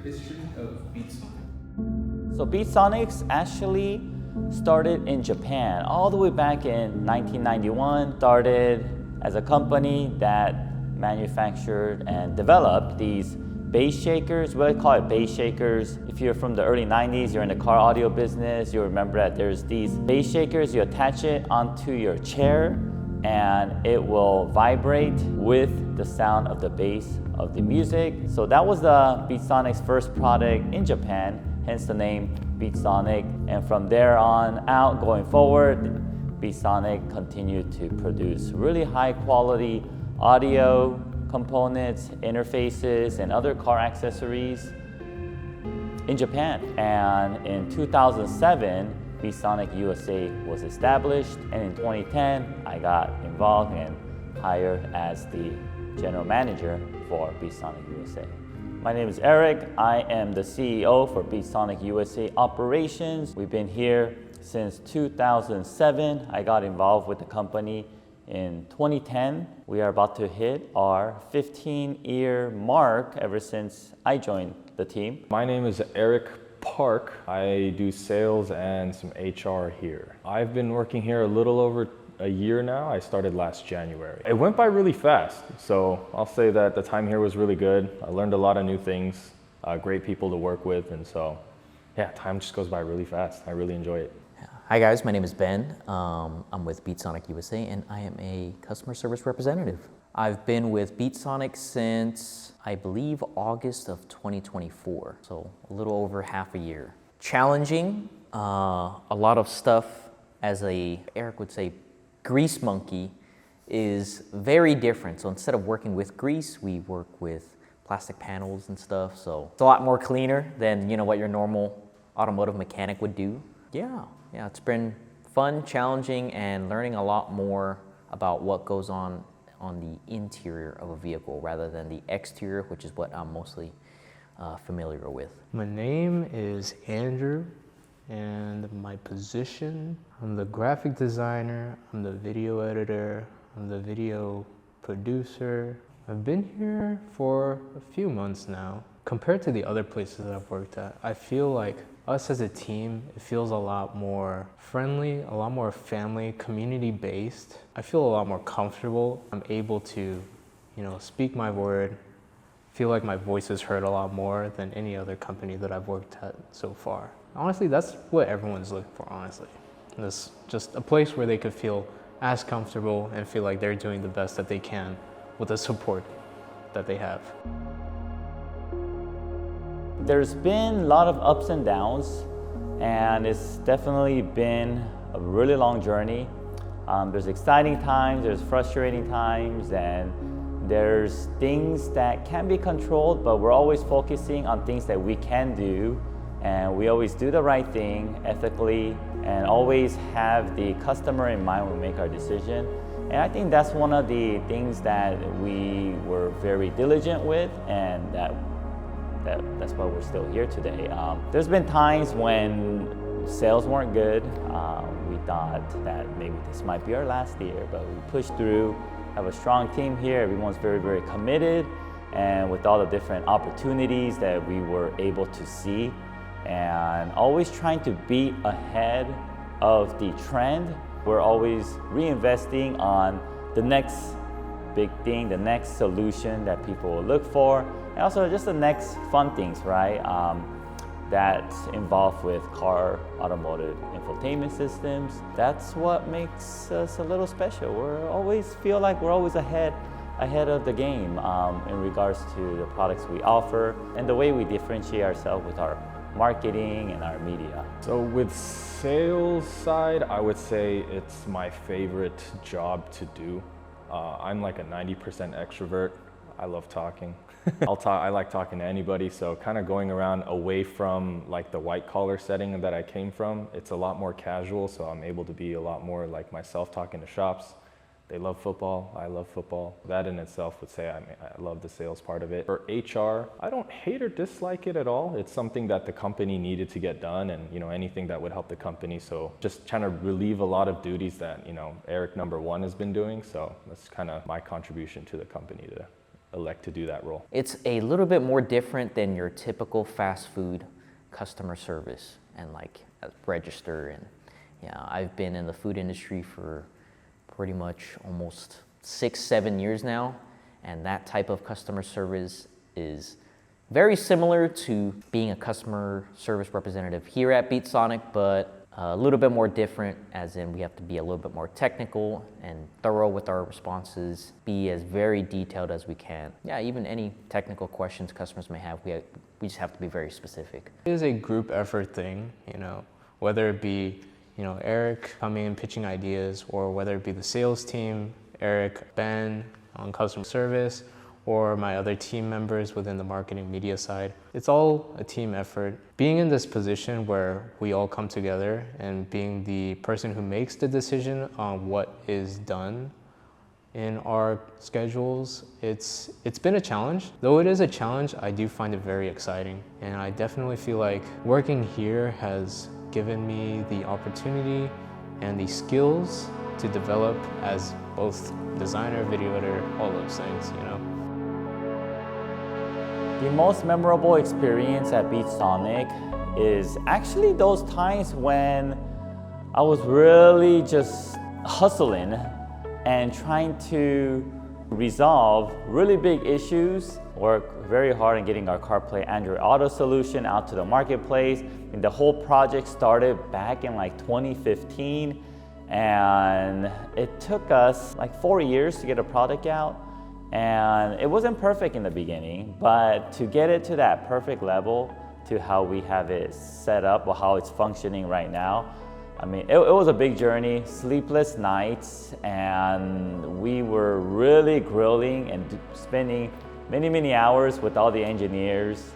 history of BeatSonic? So BeatSonics actually started in Japan all the way back in 1991. Started as a company that manufactured and developed these bass shakers. We call it bass shakers. If you're from the early 90s, you're in the car audio business, you'll remember that there's these bass shakers. You attach it onto your chair and it will vibrate with the sound of the bass of the music. So that was the BeatSonic's first product in Japan, hence the name BeatSonic. And from there on out, going forward, BeatSonic continued to produce really high quality audio components, interfaces, and other car accessories in Japan. And in 2007, BeatSonic USA was established, and in 2010, I got involved and hired as the general manager for BeatSonic USA. My name is Eric. I am the CEO for BeatSonic USA Operations. We've been here since 2007. I got involved with the company in 2010. We are about to hit our 15-year mark ever since I joined the team. My name is Eric Park. I do sales and some HR here. I've been working here a little over a year now. I started last January. It went by really fast, so I'll say that the time here was really good. I learned a lot of new things, great people to work with, and so yeah, time just goes by really fast. I really enjoy it. Hi guys, my name is Ben. I'm with BeatSonic USA and I am a customer service representative. I've been with BeatSonic since, I believe, August of 2024, so a little over half a year. Challenging, a lot of stuff, as Eric would say, grease monkey, is very different. So instead of working with grease, we work with plastic panels and stuff, so it's a lot more cleaner than what your normal automotive mechanic would do. Yeah, it's been fun, challenging, and learning a lot more about what goes on the interior of a vehicle rather than the exterior, which is what I'm mostly familiar with. My name is Andrew, and my position, I'm the graphic designer, I'm the video editor, I'm the video producer. I've been here for a few months now. Compared to the other places that I've worked at, I feel like us as a team, it feels a lot more friendly, a lot more family, community-based. I feel a lot more comfortable. I'm able to, speak my word, feel like my voice is heard a lot more than any other company that I've worked at so far. Honestly, that's what everyone's looking for, honestly. It's just a place where they could feel as comfortable and feel like they're doing the best that they can with the support that they have. There's been a lot of ups and downs, and it's definitely been a really long journey. There's exciting times, there's frustrating times, and there's things that can be controlled, but we're always focusing on things that we can do, and we always do the right thing ethically and always have the customer in mind when we make our decision. And I think that's one of the things that we were very diligent with, and that's why we're still here today. There's been times when sales weren't good. We thought that maybe this might be our last year, but we pushed through, have a strong team here. Everyone's very, very committed, and with all the different opportunities that we were able to see, and always trying to be ahead of the trend. We're always reinvesting on the next big thing, the next solution that people will look for, and also just the next fun things, right? That's involved with car automotive infotainment systems. That's what makes us a little special. We always feel like we're always ahead of the game in regards to the products we offer and the way we differentiate ourselves with our marketing and our media. So with sales side, I would say it's my favorite job to do. I'm like a 90% extrovert. I love talking. I like talking to anybody, so kind of going around away from like the white collar setting that I came from, it's a lot more casual, so I'm able to be a lot more like myself talking to shops. They love football, I love football. That in itself would say I love the sales part of it. For HR, I don't hate or dislike it at all. It's something that the company needed to get done, and anything that would help the company. So just trying to relieve a lot of duties that Eric #1 has been doing. So that's kind of my contribution to the company elect to do that role? It's a little bit more different than your typical fast food customer service and like a register. And yeah, I've been in the food industry for pretty much almost 6-7 years now, and that type of customer service is very similar to being a customer service representative here at BeatSonic, but a little bit more different, as in we have to be a little bit more technical and thorough with our responses, be as very detailed as we can. Yeah, even any technical questions customers may have, we just have to be very specific. It is a group effort thing, whether it be, Eric coming and pitching ideas, or whether it be the sales team, Eric, Ben on customer service, or my other team members within the marketing media side. It's all a team effort. Being in this position where we all come together and being the person who makes the decision on what is done in our schedules, it's been a challenge. Though it is a challenge, I do find it very exciting. And I definitely feel like working here has given me the opportunity and the skills to develop as both designer, video editor, all those things, The most memorable experience at BeatSonic is actually those times when I was really just hustling and trying to resolve really big issues, work very hard on getting our CarPlay Android Auto solution out to the marketplace. And the whole project started back in like 2015, and it took us like 4 years to get a product out. And it wasn't perfect in the beginning, but to get it to that perfect level, to how we have it set up or how it's functioning right now, I mean, it was a big journey, sleepless nights, and we were really grilling and spending many, many hours with all the engineers,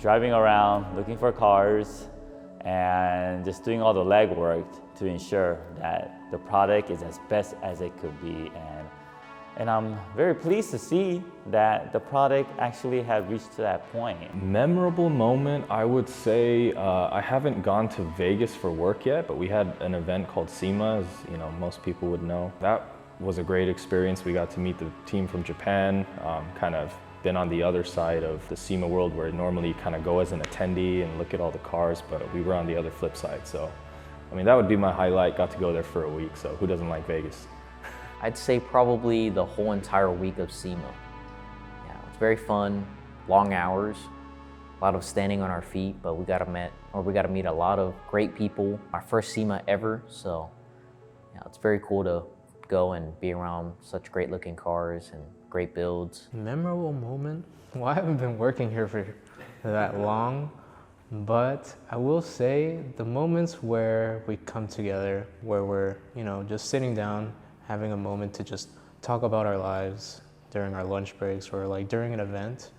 driving around, looking for cars, and just doing all the legwork to ensure that the product is as best as it could be. And I'm very pleased to see that the product actually had reached to that point. Memorable moment, I would say, I haven't gone to Vegas for work yet, but we had an event called SEMA, as most people would know. That was a great experience. We got to meet the team from Japan, kind of been on the other side of the SEMA world where normally you kind of go as an attendee and look at all the cars, but we were on the other flip side. So, I mean, that would be my highlight. Got to go there for a week, so who doesn't like Vegas? I'd say probably the whole entire week of SEMA. Yeah, it's very fun, long hours, a lot of standing on our feet, but we got to meet a lot of great people. Our first SEMA ever, so yeah, it's very cool to go and be around such great looking cars and great builds. Memorable moment? Well, I haven't been working here for that long, but I will say the moments where we come together, where we're, just sitting down, having a moment to just talk about our lives during our lunch breaks or like during an event,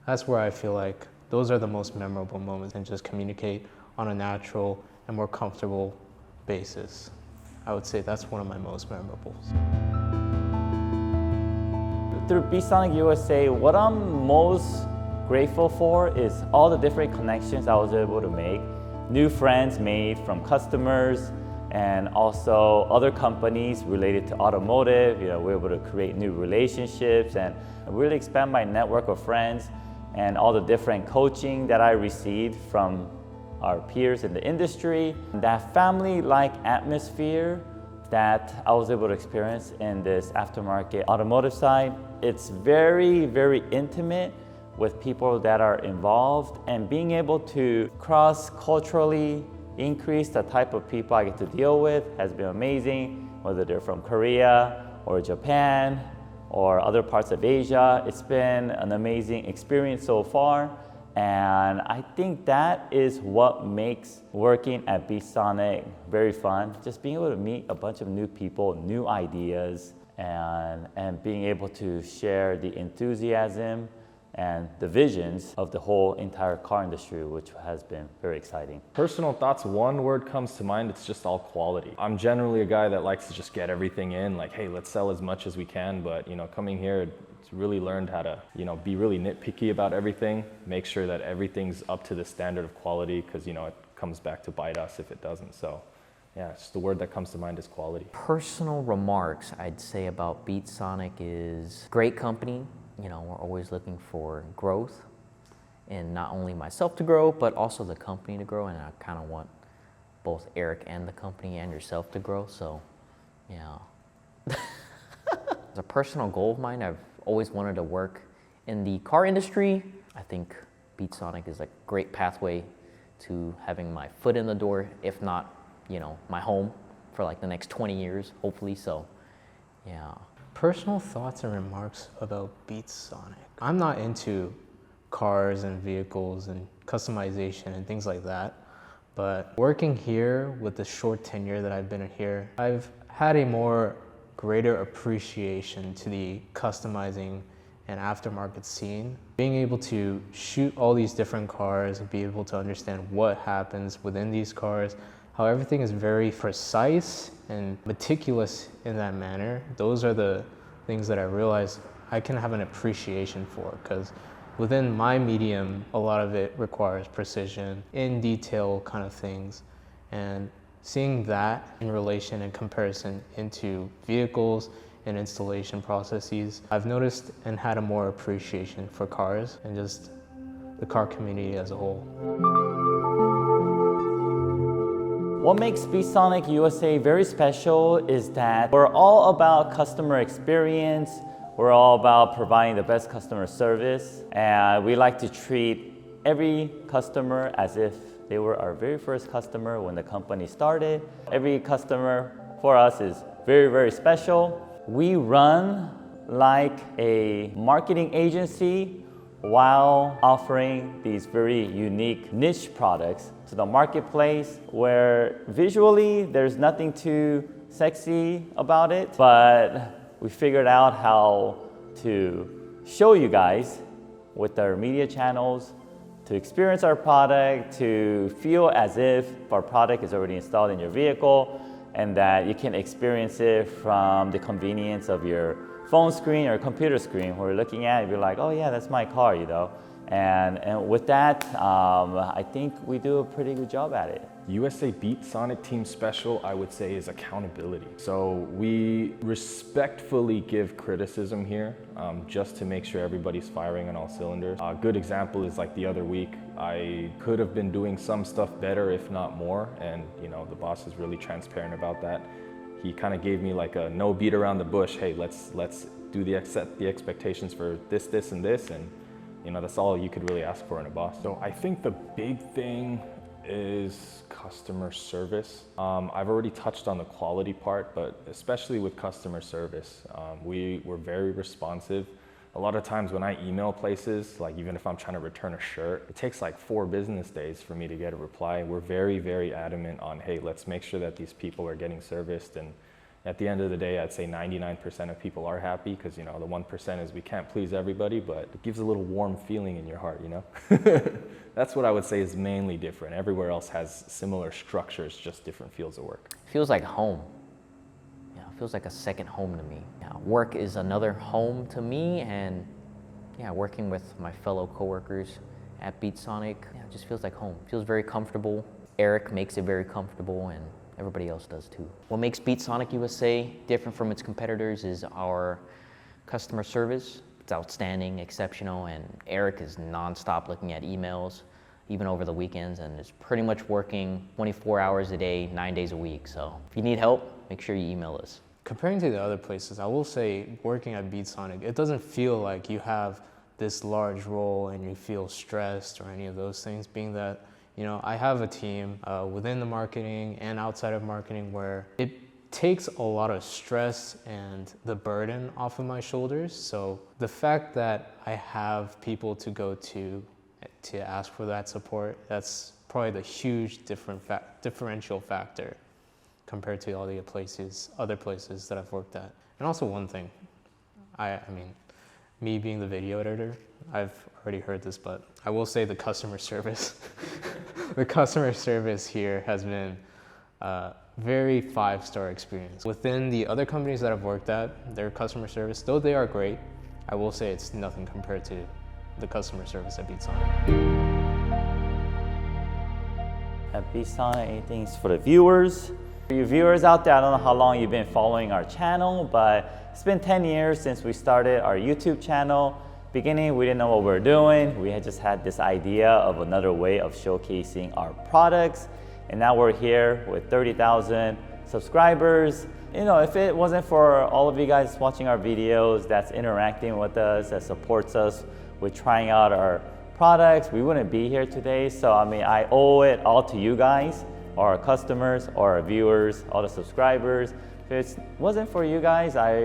that's where I feel like those are the most memorable moments, and just communicate on a natural and more comfortable basis. I would say that's one of my most memorables. Through BeatSonic USA, what I'm most grateful for is all the different connections I was able to make, new friends made from customers, and also other companies related to automotive. We're able to create new relationships and really expand my network of friends, and all the different coaching that I received from our peers in the industry. That family-like atmosphere that I was able to experience in this aftermarket automotive side. It's very, very intimate with people that are involved, and being able to cross-culturally increase the type of people I get to deal with has been amazing, whether they're from Korea or Japan or other parts of Asia. It's been an amazing experience so far, and I think that is what makes working at BeatSonic very fun. Just being able to meet a bunch of new people, new ideas, and being able to share the enthusiasm and the visions of the whole entire car industry, which has been very exciting. Personal thoughts, one word comes to mind, it's just all quality. I'm generally a guy that likes to just get everything in, like, hey, let's sell as much as we can, but coming here, it's really learned how to, be really nitpicky about everything, make sure that everything's up to the standard of quality, because, it comes back to bite us if it doesn't. So yeah, it's just the word that comes to mind is quality. Personal remarks I'd say about BeatSonic is great company, You know, we're always looking for growth, and not only myself to grow, but also the company to grow. And I kind of want both Eric and the company and yourself to grow. So, yeah. As a personal goal of mine, I've always wanted to work in the car industry. I think BeatSonic is a great pathway to having my foot in the door, if not, you know, my home for like the next 20 years, hopefully. So, yeah. Personal thoughts and remarks about BeatSonic. I'm not into cars and vehicles and customization and things like that, but working here with the short tenure that I've been here, I've had a more greater appreciation to the customizing and aftermarket scene. Being able to shoot all these different cars and be able to understand what happens within these cars, how everything is very precise and meticulous in that manner. Those are the things that I realize I can have an appreciation for, because within my medium, a lot of it requires precision, in detail kind of things. And seeing that in relation and comparison into vehicles and installation processes, I've noticed and had a more appreciation for cars and just the car community as a whole. What makes BeatSonic USA very special is that we're all about customer experience. We're all about providing the best customer service. And we like to treat every customer as if they were our very first customer when the company started. Every customer for us is very, very special. We run like a marketing agency while offering these very unique niche products to the marketplace, where visually there's nothing too sexy about it, but we figured out how to show you guys with our media channels, to experience our product, to feel as if our product is already installed in your vehicle, and that you can experience it from the convenience of your phone screen or computer screen, where you're looking at it, you're like, oh yeah, that's my car, you know. And with that, I think we do a pretty good job at it. USA BeatSonic Team Special, I would say, is accountability. So we respectfully give criticism here, just to make sure everybody's firing on all cylinders. A good example is like the other week, I could have been doing some stuff better, if not more, and you know, the boss is really transparent about that. He kind of gave me like a no beat around the bush. Hey, let's do the expectations for this, and this, and you know, that's all you could really ask for in a boss. So I think the big thing is customer service. I've already touched on the quality part, but especially with customer service, we're very responsive. A lot of times when I email places, like even if I'm trying to return a shirt, it takes like 4 business days for me to get a reply. We're very, very adamant on, hey, let's make sure that these people are getting serviced. And at the end of the day, I'd say 99% of people are happy, because you know, the 1% is we can't please everybody, but it gives a little warm feeling in your heart, you know? That's what I would say is mainly different. Everywhere else has similar structures, just different fields of work. Feels like home. Yeah, it feels like a second home to me. Yeah, work is another home to me, and yeah, working with my fellow coworkers at BeatSonic, yeah, it just feels like home. Feels very comfortable. Eric makes it very comfortable, and everybody else does too. What makes BeatSonic USA different from its competitors is our customer service. It's outstanding, exceptional, and Eric is nonstop looking at emails, even over the weekends, and is pretty much working 24 hours a day, 9 days a week. So if you need help, make sure you email us. Comparing to the other places, I will say working at BeatSonic, it doesn't feel like you have this large role and you feel stressed or any of those things, being that, you know, I have a team within the marketing and outside of marketing where it takes a lot of stress and the burden off of my shoulders. So the fact that I have people to go to ask for that support, that's probably the huge differential factor compared to all the other places that I've worked at. And also one thing, I mean, me being the video editor, I've already heard this, but I will say the customer service. The customer service here has been very 5-star experience. Within the other companies that I've worked at, their customer service, though they are great, I will say it's nothing compared to the customer service at BeatSonic. At BeatSonic, anything's for the viewers. For you viewers out there, I don't know how long you've been following our channel, but it's been 10 years since we started our YouTube channel. Beginning, we didn't know what we were doing. We had just had this idea of another way of showcasing our products. And now we're here with 30,000 subscribers. You know, if it wasn't for all of you guys watching our videos, that's interacting with us, that supports us with trying out our products, we wouldn't be here today. So, I mean, I owe it all to you guys, or our customers, or our viewers, all the subscribers. If it wasn't for you guys, I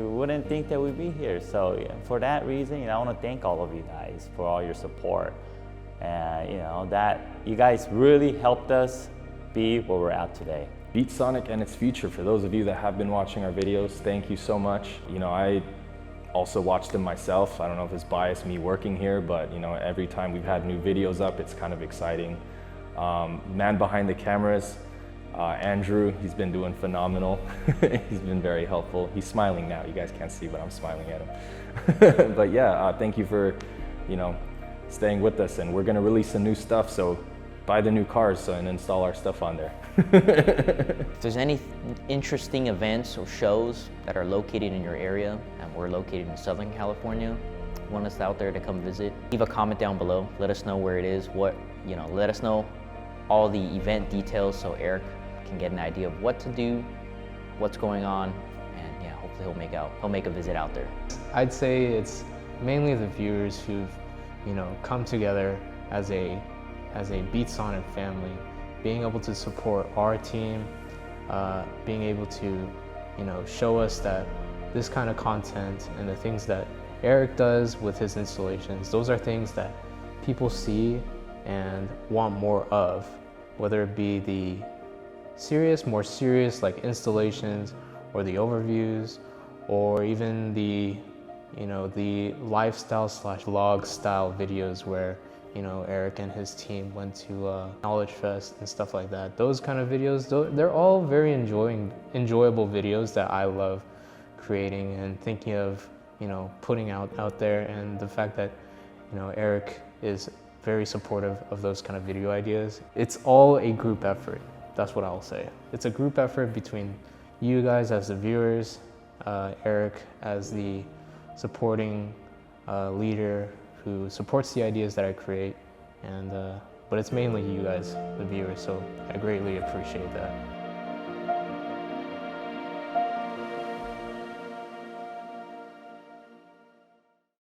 wouldn't think that we'd be here. So yeah, for that reason, you know, I want to thank all of you guys for all your support. And you know, that you guys really helped us be where we're at today. BeatSonic and its future, for those of you that have been watching our videos, thank you so much. You know, I also watched them myself. I don't know if it's biased me working here, but you know, every time we've had new videos up, it's kind of exciting. Man behind the cameras, Andrew, he's been doing phenomenal. He's been very helpful. He's smiling now. You guys can't see, but I'm smiling at him. But yeah, thank you for, you know, staying with us. And we're gonna release some new stuff, so buy the new cars and install our stuff on there. If there's any interesting events or shows that are located in your area, and we're located in Southern California, want us out there to come visit, leave a comment down below. Let us know where it is, let us know all the event details so Eric can get an idea of what to do, what's going on, and yeah, hopefully he'll make a visit out there. I'd say it's mainly the viewers who've, you know, come together as a BeatSonic family, being able to support our team, being able to, you know, show us that this kind of content and the things that Eric does with his installations, those are things that people see and want more of, whether it be the more serious like installations, or the overviews, or even the, you know, the lifestyle / vlog style videos where, you know, Eric and his team went to Knowledge Fest and stuff like that. Those kind of videos, they're all very enjoyable videos that I love creating and thinking of, you know, putting out there. And the fact that, you know, Eric is very supportive of those kind of video ideas. It's all a group effort. That's what I'll say. It's a group effort between you guys as the viewers, Eric as the supporting leader who supports the ideas that I create, and but it's mainly you guys, the viewers, so I greatly appreciate that.